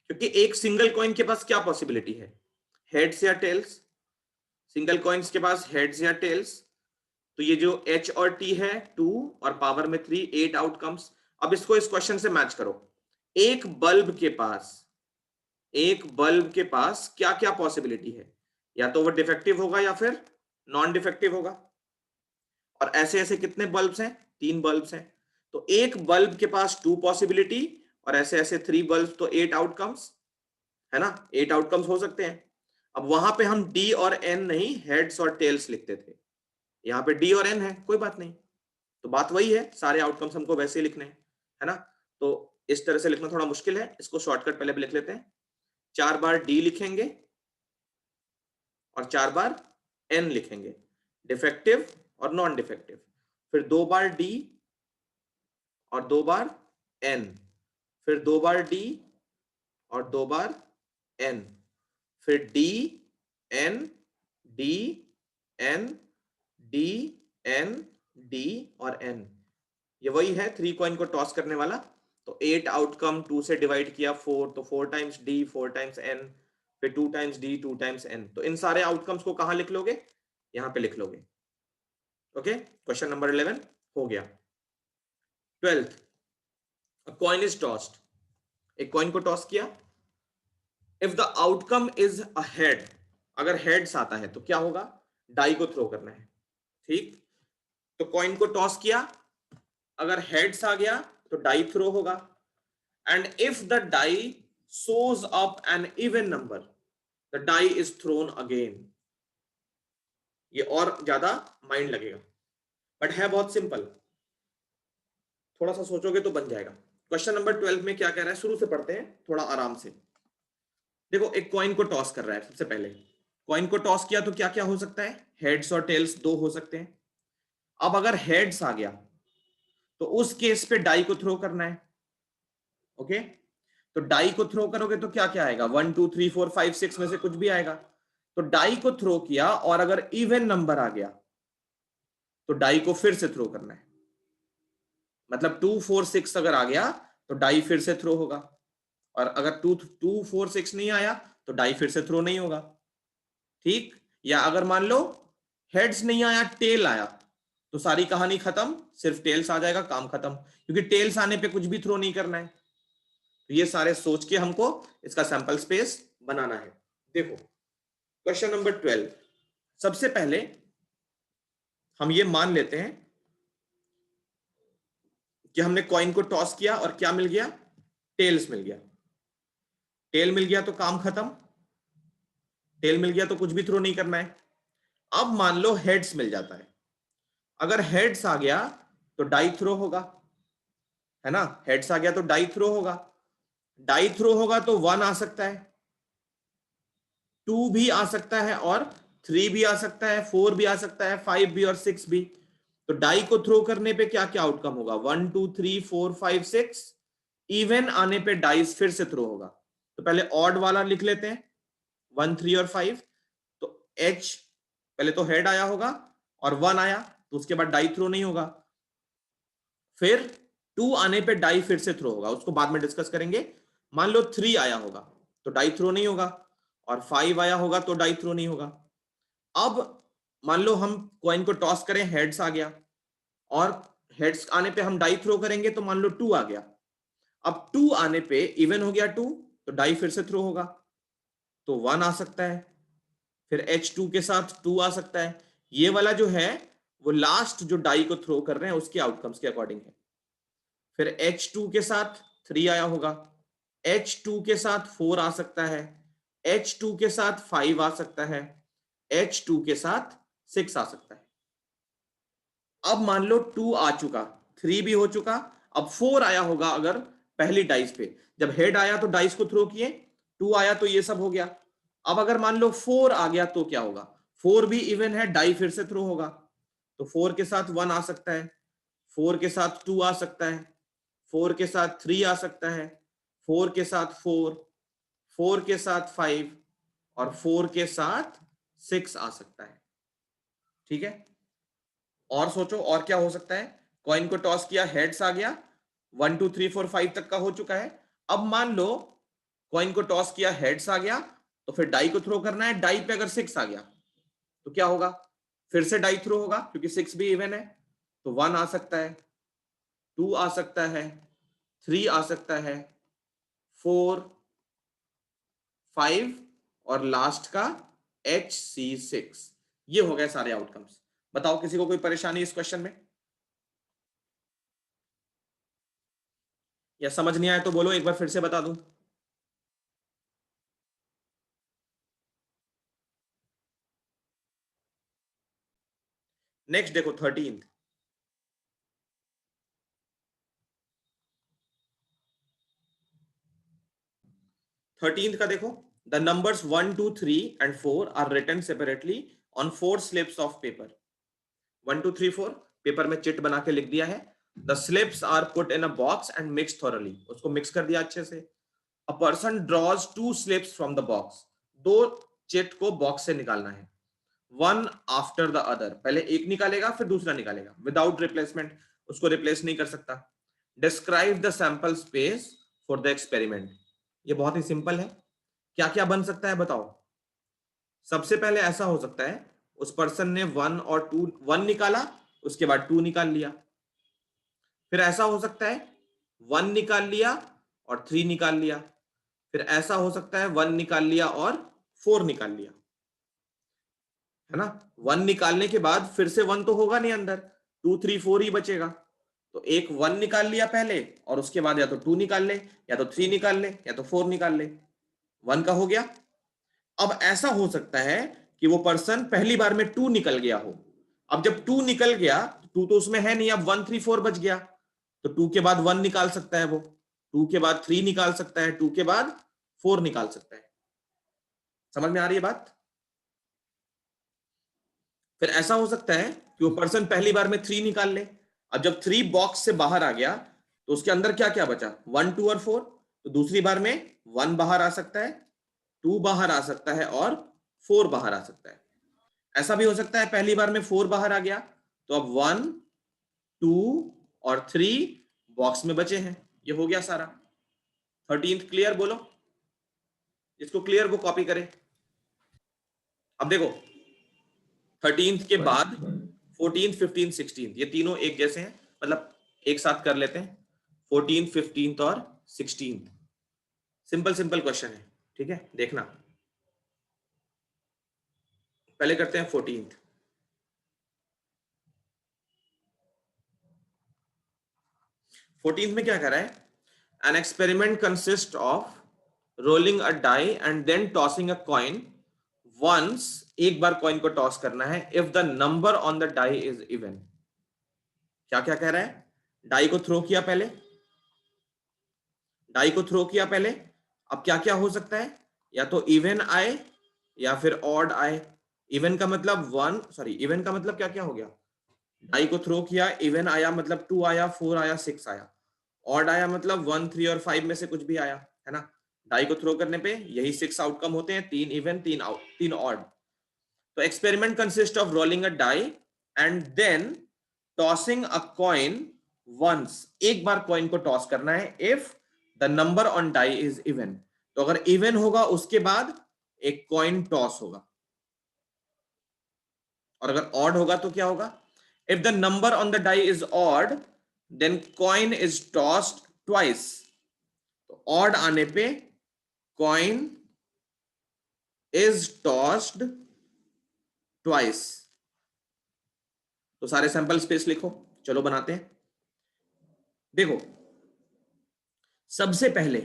क्योंकि एक सिंगल कॉइन के पास क्या पॉसिबिलिटी है? हेड्स या टेल्स। सिंगल कॉइन्स के पास हेड्स या टेल्स। तो ये जो H और T है 2 और पावर में 3, 8 आउटकम्स। अब इसको इस क्वेश्चन से मैच करो। एक बल्ब के पास क्या क्या पॉसिबिलिटी है? या तो वो डिफेक्टिव होगा या फिर नॉन डिफेक्टिव होगा। और ऐसे ऐसे कितने बल्ब्स हैं? 3 बल्ब्स हैं। तो एक बल्ब के पास 2 पॉसिबिलिटी और ऐसे ऐसे 3 बल्ब, तो 8 आउटकम्स, है ना। 8 आउटकम्स हो सकते हैं। अब वहां पे हम D और N नहीं, हेड्स और टेल्स लिखते थे। यहाँ पे D और N है, कोई बात नहीं। तो बात वही है, सारे आउटकम्स हमको वैसे ही लिखने हैं, है ना। तो इस तरह से लिखना थोड़ा मुश्किल है, इसको शॉर्टकट पहले भी लिख लेते हैं। 4 बार D लिखेंगे और 4 बार N लिखेंगे, डिफेक्टिव और नॉन डिफेक्टिव। फिर 2 बार D और 2 बार N, फिर 2 बार D और 2 बार N, फिर D N D N D N D और N। ये वही है 3 कॉइन को टॉस करने वाला। तो 8 आउटकम, 2 से डिवाइड किया 4, तो 4 टाइम्स D, 4 टाइम्स N, फिर 2 टाइम्स D, 2 टाइम्स N। तो इन सारे आउटकम्स को कहां लिख लोगे? यहां पे लिख लोगे। ओके, क्वेश्चन नंबर 11 हो गया। 12th, a coin is tossed। एक कॉइन को टॉस किया। If the outcome is a head, अगर हेड्स आता है तो क्या होगा? डाई को थ्रो करना है। ठीक, तो कॉइन को टॉस किया, अगर हेड्स आ गया तो डाई थ्रो होगा। And if the die shows up an even number, the die is thrown again। ये और ज्यादा माइंड लगेगा, बट है बहुत सिंपल। थोड़ा सा सोचोगे तो बन जाएगा। क्वेश्चन नंबर 12 में क्या कह रहा है, शुरू से पढ़ते हैं थोड़ा आराम से। देखो एक कॉइन को टॉस कर रहा है। सबसे पहले कॉइन को टॉस किया तो क्या क्या हो सकता है? हेड्स और टेल्स 2 हो सकते हैं। अब अगर हेड्स आ गया तो उस केस पे डाई को थ्रो करना है। ओके, तो डाई को थ्रो करोगे तो क्या क्या आएगा? 1 2 3 4 5 6 में से कुछ भी आएगा। तो डाई को थ्रो किया और अगर इवन नंबर आ गया तो डाई को फिर से थ्रो करना है। मतलब 2 4 6 अगर आ गया तो डाई फिर से थ्रो होगा, और अगर 2 2 4 6 नहीं आया तो डाई फिर से थ्रो नहीं होगा। ठीक, या अगर मान लो हेड्स नहीं आया, टेल आया, तो सारी कहानी खत्म, सिर्फ टेल्स आ जाएगा, काम खत्म, क्योंकि टेल्स आने पे कुछ भी थ्रो नहीं करना है। तो ये सारे सोच के हमको इसका सैंपल स्पेस बनाना है। देखो क्वेश्चन नंबर 12, सबसे पहले हम ये मान लेते हैं कि हमने कॉइन को टॉस किया और क्या मिल गया, टेल्स मिल गया। टेल मिल गया तो काम खत्म, टेल मिल गया तो कुछ भी थ्रो नहीं करना है। अब मान लो हेड्स मिल जाता है, अगर हेड्स आ गया तो डाई थ्रो होगा, है ना, हेड्स आ गया तो डाई थ्रो होगा। डाई थ्रो होगा तो 1 आ सकता है, 2 भी आ सकता है, और 3 भी आ सकता है, 4 भी आ सकता है, 5 भी और 6 भी। तो डाई को थ्रो करने पे क्या क्या आउटकम होगा, 1 2 3 4 5 6। इवन आने पे डाइस फिर से थ्रो होगा। तो पहले ऑड वाला लिख लेते हैं, 1 3 और 5। तो एच पहले तो हेड आया होगा और 1 आया, तो उसके बाद डाई थ्रो नहीं होगा। फिर 2 आने पे डाई फिर से थ्रो होगा, उसको बाद में डिस्कस करेंगे। मान लो 3 आया होगा तो डाई थ्रो नहीं होगा, और 5 आया होगा तो डाई थ्रो नहीं होगा। अब मान लो हम कॉइन को टॉस करें, हेड्स आ गया, और हेड्स आने पे हम डाई थ्रो करेंगे, तो मान लो 2 आ गया। अब 2 आने पे इवन हो गया 2, तो डाई फिर से थ्रो होगा, तो 1 आ सकता है। फिर H2 के साथ 2 आ सकता है। ये वाला जो है वो लास्ट जो डाई को थ्रो कर रहे हैं उसके आउटकम्स के अकॉर्डिंग है। फिर H2 के साथ 3 आया होगा, H2 के साथ 4 आ सकता है, H2 के साथ 5 आ सकता है, H2 के साथ 6 आ सकता है। अब मान लो 2 आ चुका, 3 भी हो चुका, अब 4 आया होगा अगर पहली डाइस पे, जब हेड आया तो डाइस को थ्रो किए, 2 आया तो ये सब हो गया। अब अगर मान लो 4 आ गया तो क्या होगा, 4 भी इवन है, डाई फिर से थ्रो होगा, तो 4 के साथ 1 आ सकता है, 4 के साथ 2 आ सकता है, 4 के साथ 3 आ सकता है, 4 के साथ 4, 4 के साथ 5, और 4 के साथ 6 आ सकता है। ठीक है, और सोचो और क्या हो सकता है। कॉइन को टॉस किया, हेड्स आ गया, 1 2 3 4 5 तक का हो चुका है। अब मान लो कॉइन को टॉस किया, हेड्स आ गया, तो फिर डाई को थ्रो करना है। डाई पे अगर 6 आ गया तो क्या होगा, फिर से डाई थ्रो होगा, क्योंकि 6 भी इवन है, तो 1 आ सकता है, 2 आ सकता है, 3 आ सकता है, 4 5, और लास्ट का HC6। ये हो गए सारे आउटकम्स। बताओ किसी को कोई परेशानी इस क्वेश्चन में, या समझ नहीं आया तो बोलो, एक बार फिर से बता दूं। नेक्स्ट देखो 13th, 13th का देखो, the numbers 1 2 3 and 4 are written separately on 4 slips of paper. 1 2 3 4 paper में चिट बना के लिख दिया है। The slips are put in a box and mix thoroughly, उसको मिक्स कर दिया अच्छे से। A person draws 2 slips from the box, 2 चिट को बॉक्स से निकालना है, वन आफ्टर द अदर, पहले एक निकालेगा फिर दूसरा निकालेगा, विदाउट रिप्लेसमेंट, उसको रिप्लेस नहीं कर सकता। Describe the sample space for the experiment, ये बहुत ही सिंपल है। क्या क्या बन सकता है बताओ। सबसे पहले ऐसा हो सकता है उस पर्सन ने 1 और 2, 1 निकाला, उसके बाद 2 निकाल लिया। फिर ऐसा हो सकता है 1 निकाल लिया और 3 निकाल लिया। फिर ऐसा हो सकता है 1 निकाल लिया और 4 निकाल लिया, है ना। 1 निकालने के बाद फिर से 1 तो होगा नहीं अंदर, 2 3 4 ही बचेगा। तो एक 1 निकाल लिया पहले, और उसके बाद या तो 2 निकाल ले, या तो 3 निकाल ले, या तो 4 निकाल ले, 1 का हो गया। अब ऐसा हो सकता है कि वो पर्सन पहली बार में 2 निकल गया हो। अब जब 2 निकल गया, 2 तो उसमें है नहीं, अब 1 3 4 बच गया, तो 2 के बाद 1 निकाल सकता है वो, 2 के बाद 3 निकाल सकता है, 2 के बाद 4 निकाल सकता है। समझ में आ रही है बात। फिर ऐसा हो सकता है कि वो पर्सन पहली बार में 3 निकाल ले। अब जब 3 बॉक्स से बाहर आ गया तो उसके अंदर क्या क्या बचा, 1 2 और 4, तो दूसरी बार में 1 बाहर आ सकता है, 2 बाहर आ सकता है, और 4 बाहर आ सकता है। ऐसा भी हो सकता है पहली बार में 4 बाहर आ गया, तो अब 1, 2 और 3 बॉक्स में बचे हैं। ये हो गया सारा। 13th क्लियर बोलो, जिसको क्लियर वो कॉपी करे। अब देखो 13th के बाद 14th, 15th, 16th ये तीनों एक जैसे हैं, मतलब एक साथ कर लेते हैं। 14th, 15th और 16th सिंपल सिंपल क्वेश्चन है, ठीक है, देखना। पहले करते हैं 14th। 14th में क्या कर रहा है? An experiment consist of rolling a die and then tossing a coin once, एक बार कॉइन को टॉस करना है, if the number on the die is even. क्या क्या कह रहा है? डाई को थ्रो किया पहले, डाई को थ्रो किया पहले, अब क्या क्या हो सकता है? या तो इवन आए या फिर ऑड आए। इवन का मतलब इवन का मतलब क्या क्या हो गया? डाई को थ्रो किया, इवन आया मतलब 2 आया, 4 आया, 6 आया। ऑड आया मतलब 1, 3 और 5 में से कुछ भी आया, है ना। डाई को थ्रो करने पे यही 6 आउटकम होते हैं, 3 इवन, 3 आउट, 3 ऑड। तो experiment consist of rolling a die and then tossing a coin once, एक बार कॉइन को टॉस करना है, if the number on die is even. तो अगर इवन होगा उसके बाद एक कॉइन टॉस होगा, और अगर ऑड होगा तो क्या होगा? If the number on the die is odd then coin is tossed twice. तो ऑड आने पे कॉइन इज टॉस्ड ट्वाइस। तो सारे सैंपल स्पेस लिखो, चलो बनाते हैं। देखो सबसे पहले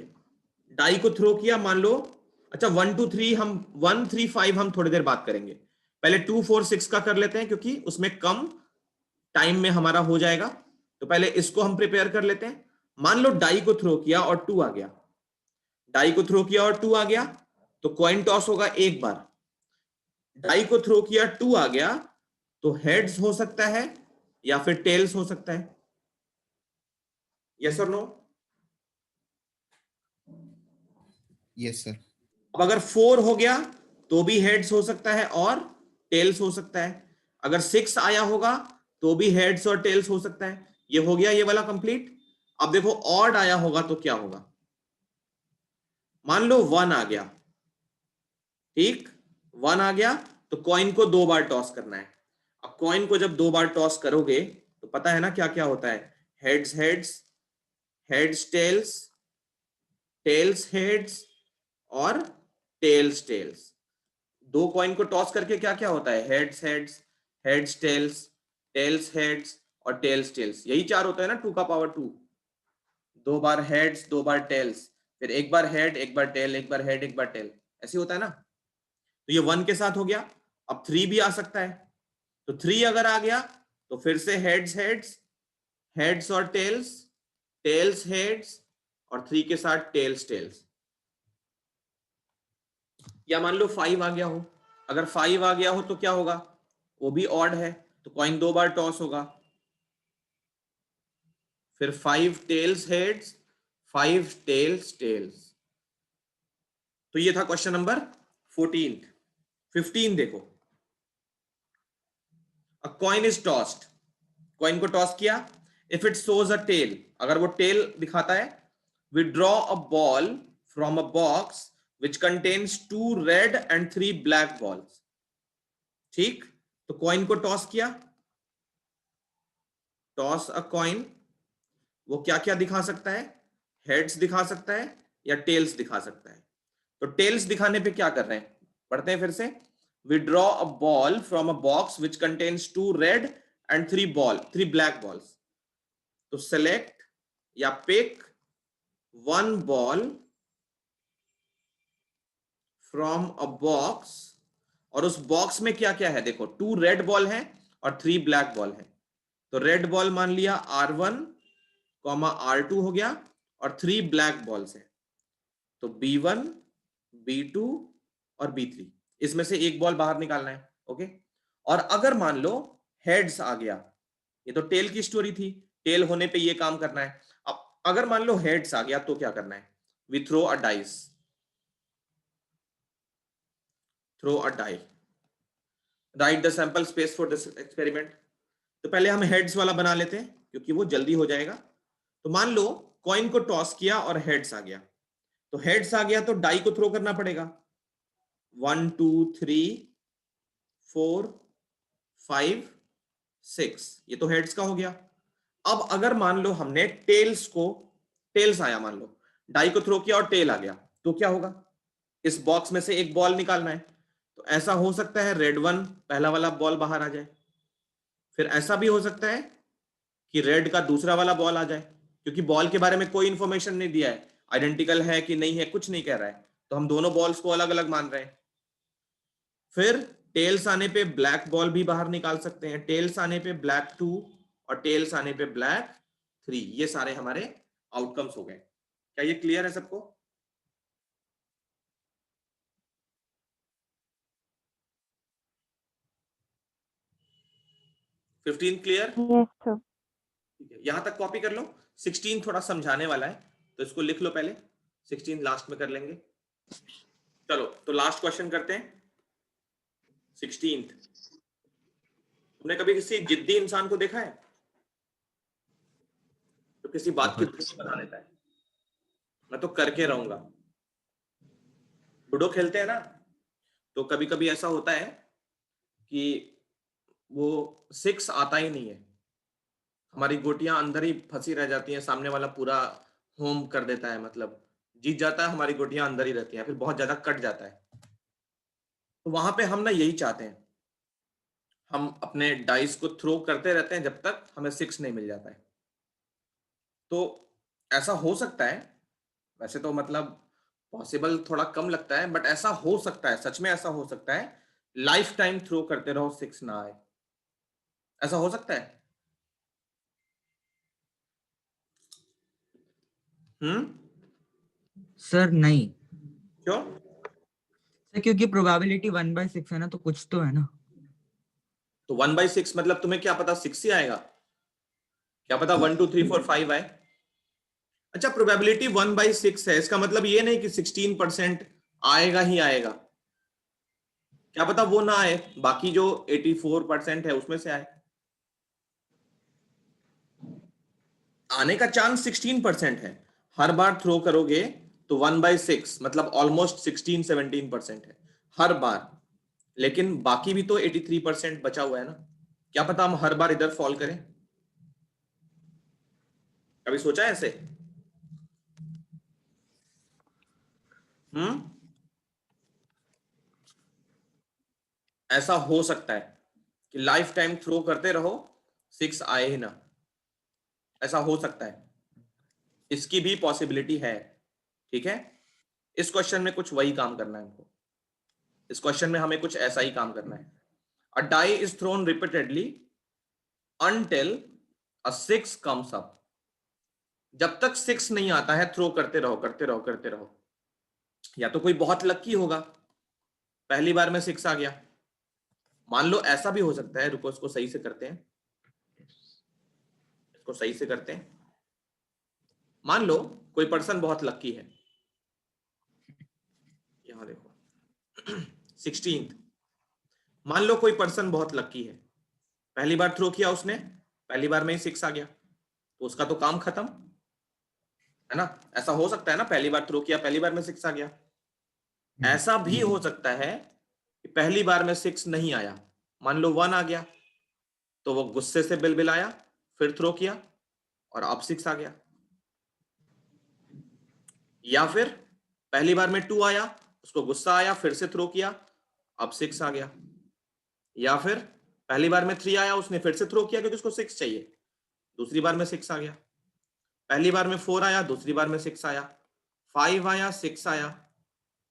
डाई को थ्रो किया, मान लो, अच्छा 1, 2, 3 हम 1, 3, 5 हम थोड़ी देर बात करेंगे। पहले 2, 4, 6 का कर लेते हैं क्योंकि उसमें कम टाइम में हमारा हो जाएगा। तो पहले इसको हम प्रिपेयर कर लेते हैं। मान लो डाई को थ्रो किया और 2 आ गया, डाई को थ्रो किया और 2 आ गया, तो कॉइन टॉस होगा एक बार। डाई को थ्रो किया, 2 आ गया, तो हेड्स हो सकता है या फिर टेल्स हो सकता है। यस और नो? Yes, sir. अब अगर 4 हो गया तो भी हेड्स हो सकता है और टेल्स हो सकता है। अगर 6 आया होगा तो भी हेड्स और टेल्स हो सकता है। ये हो गया ये वाला कंप्लीट। अब देखो ऑड आया होगा तो क्या होगा? मान लो 1 आ गया, ठीक, 1 आ गया, तो कॉइन को 2 बार टॉस करना है। अब कॉइन को जब 2 बार टॉस करोगे तो पता है ना क्या क्या होता है? Heads heads, heads tails, tails heads और टेल्स टेल्स। 2 कॉइन को टॉस करके क्या क्या होता है? Heads heads, heads tails, tails heads और टेल्स टेल्स। यही 4 होता है ना 2 का पावर 2। 2 बार हेड्स, 2 बार टेल्स, फिर एक बार हेड, एक बार टेल, एक बार हेड, एक बार टेल, ऐसे होता है ना। तो ये 1 के साथ हो गया। अब 3 भी आ सकता है, तो 3 अगर आ गया तो फिर से हेड्स हेड्स, हेड्स और टेल्स, टेल्स हेड्स और 3 के साथ टेल्स टेल्स। या मान लो 5 आ गया हो, अगर 5 आ गया हो तो क्या होगा? वो भी ऑड है, तो कॉइन 2 बार टॉस होगा, फिर 5 टेल्स हेड्स, 5 टेल्स टेल्स। तो ये था क्वेश्चन नंबर 14। 15 देखो, a coin is tossed, coin को टॉस किया, if it shows a tail, अगर वो टेल दिखाता है, withdraw a ball from a box which contains 2 red and 3 black balls. ठीक, तो कॉइन को टॉस किया, टॉस अ कॉइन, वो क्या क्या दिखा सकता है? हेड्स दिखा सकता है या टेल्स दिखा सकता है। तो टेल्स दिखाने पे क्या कर रहे हैं, पढ़ते हैं फिर से। Withdraw a ball from a box which contains 2 red and 3 black balls. तो सेलेक्ट या pick 1 ball from a box, और उस बॉक्स में क्या क्या है देखो, 2 रेड बॉल है और 3 ब्लैक बॉल है। तो रेड बॉल मान लिया R1, R2 हो गया, और 3 ब्लैक बॉल्स है, तो B1, B2 और B3। इसमें से एक बॉल बाहर निकालना है, ओके। और अगर मान लो हेड्स आ गया, ये तो टेल की स्टोरी थी, टेल होने पे ये काम करना है। अब अगर मान लो हेड्स आ गया तो क्या करना है? We throw a dice, throw a die, write the sample space for this experiment. तो पहले हम हेड्स वाला बना लेते हैं क्योंकि वो जल्दी हो जाएगा। तो मान लो कॉइन को टॉस किया और हेड्स आ गया, तो हेड्स आ गया तो डाई को थ्रो करना पड़ेगा। 1 2 3 4 5 6, ये तो हेड्स का हो गया। अब अगर मान लो हमने टेल्स आया, मान लो डाई को थ्रो किया और टेल आ गया, तो क्या होगा? इस बॉक्स में से एक बॉल निकालना है। तो ऐसा हो सकता है रेड 1 पहला वाला बॉल बाहर आ जाए, फिर ऐसा भी हो सकता है कि रेड का दूसरा वाला बॉल आ जाए, क्योंकि बॉल के बारे में कोई इंफॉर्मेशन नहीं दिया है, आइडेंटिकल है कि नहीं है कुछ नहीं कह रहा है, तो हम दोनों बॉल्स को अलग अलग मान रहे हैं। फिर टेल्स आने पे ब्लैक बॉल भी बाहर निकाल सकते हैं, टेल्स आने पे ब्लैक 2 और टेल्स आने पे ब्लैक 3, ये सारे हमारे आउटकम्स हो गए। क्या ये क्लियर है सबको? Fifteen clear? Yes, sir. ठीक है, यहां तक कॉपी कर लो। 16 थोड़ा समझाने वाला है, तो इसको लिख लो पहले, 16 लास्ट में कर लेंगे। चलो तो लास्ट क्वेश्चन करते हैं। 16, तुमने कभी किसी जिद्दी इंसान को देखा है तो किसी बात की बहुत। बना लेता है? मैं तो करके रहूंगा। लूडो खेलते हैं ना, तो कभी कभी ऐसा होता है कि वो 6 आता ही नहीं है, हमारी गोटियां अंदर ही फंसी रह जाती हैं, सामने वाला पूरा होम कर देता है, मतलब जीत जाता है, हमारी गोटियां अंदर ही रहती हैं, फिर बहुत ज्यादा कट जाता है। तो वहां पे हम ना यही चाहते हैं, हम अपने डाइस को थ्रो करते रहते हैं जब तक हमें 6 नहीं मिल जाता है। तो ऐसा हो सकता है, वैसे तो मतलब पॉसिबल थोड़ा कम लगता है, बट ऐसा हो सकता है, सच में ऐसा हो सकता है, लाइफ टाइम थ्रो करते रहो 6 ना आए, ऐसा हो सकता है। सर नहीं क्यों? सर, क्योंकि प्रोबेबिलिटी 1/6 है ना, तो कुछ तो है ना। तो 1/6 मतलब तुम्हें क्या पता 6 ही आएगा? क्या पता 1 2 3 4 5 आए? अच्छा, प्रोबेबिलिटी 1/6 है, इसका मतलब ये नहीं कि 16% आएगा ही आएगा, क्या पता वो ना आए, बाकी जो 84% है उसमें से आए। आने का चांस 16% है, हर बार थ्रो करोगे तो 1/6 मतलब ऑलमोस्ट 16-17% है हर बार, लेकिन बाकी भी तो 83% बचा हुआ है ना, क्या पता हम हर बार इधर फॉल करें। कभी सोचा है ऐसे? हम्म, ऐसा हो सकता है कि लाइफ टाइम थ्रो करते रहो 6 आए ही ना, ऐसा हो सकता है, इसकी भी पॉसिबिलिटी है। ठीक है, इस क्वेश्चन में कुछ वही काम करना है हमको, इस क्वेश्चन में हमें कुछ ऐसा ही काम करना है। A die is thrown repeatedly until a 6 comes up, जब तक 6 नहीं आता है थ्रो करते रहो करते रहो करते रहो। या तो कोई बहुत लक्की होगा, पहली बार में 6 आ गया, मान लो ऐसा भी हो सकता है, रुको इसको सही से करते हैं, इसको सही से करते हैं। मान लो कोई पर्सन बहुत लक्की है, यहां देखो 16, मान लो कोई पर्सन बहुत लक्की है, पहली बार थ्रो किया उसने, पहली बार में ही 6 आ गया, तो उसका तो काम खत्म है ना। ऐसा हो सकता है ना, पहली बार थ्रो किया पहली बार में 6 आ गया। ऐसा भी हो सकता है कि पहली बार में 6 नहीं आया, मान लो 1 आ गया, तो वो गुस्से से बिलबिलाया, फिर थ्रो किया और अब 6 आ गया। या फिर पहली बार में 2 आया, उसको गुस्सा आया, फिर से थ्रो किया, अब 6 आ गया। या फिर पहली बार में 3 आया, उसने फिर से थ्रो किया क्योंकि उसको 6 चाहिए, दूसरी बार में 6 आ गया। पहली बार में 4 आया, दूसरी बार में 6 आया, 5 आया, 6 आया।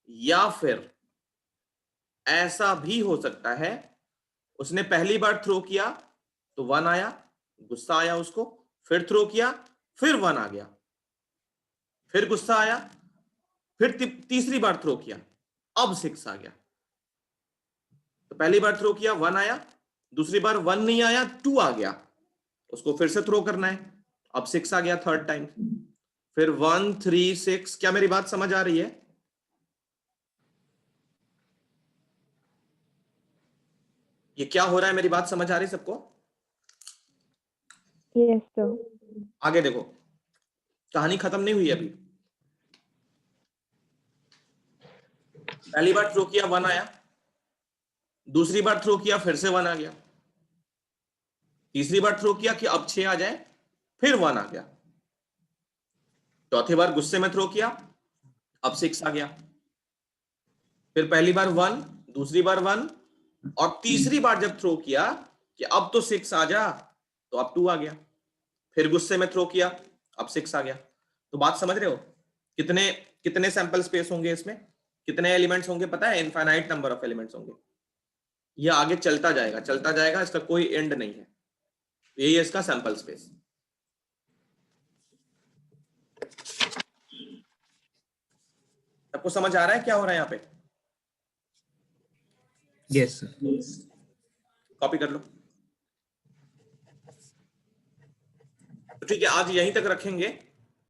या फिर ऐसा भी हो सकता है, उसने पहली बार थ्रो किया तो 1 आया, गुस्सा आया उसको, फिर थ्रो किया, फिर 1 आ गया, फिर गुस्सा आया, फिर तीसरी बार थ्रो किया, अब 6 आ गया। तो पहली बार थ्रो किया 1 आया, दूसरी बार 1 नहीं आया, 2 आ गया, उसको फिर से थ्रो करना है, अब 6 आ गया थर्ड टाइम, फिर 1 3 6। क्या मेरी बात समझ आ रही है? ये क्या हो रहा है, मेरी बात समझ आ रही है सबको? Yes, sir. आगे देखो, कहानी खत्म नहीं हुई अभी। पहली बार थ्रो किया 1 आया, दूसरी बार थ्रो किया फिर से 1 आ गया, तीसरी बार थ्रो किया कि अब 6 आ जाए, फिर 1 आ गया, चौथी बार गुस्से में थ्रो किया, अब 6 आ गया, फिर पहली बार 1, दूसरी बार 1, और तीसरी बार जब थ्रो किया कि अब तो 6 आ जा, तो अब 2 आ गया, फिर गुस्से में थ्रो किया, अब 6 आ गया। तो बात समझ रहे हो? कितने कितने सैंपल स्पेस होंगे इसमें, कितने एलिमेंट्स होंगे पता है? इनफाइनाइट नंबर ऑफ एलिमेंट्स होंगे। ये आगे चलता जाएगा, इसका कोई एंड नहीं है। यही है इसका सैंपल स्पेस। सबको समझ आ रहा है क्या हो रहा है यहाँ पे? Yes, sir. कॉपी कर लो। तो ठीक है, आज यहीं तक रखेंगे।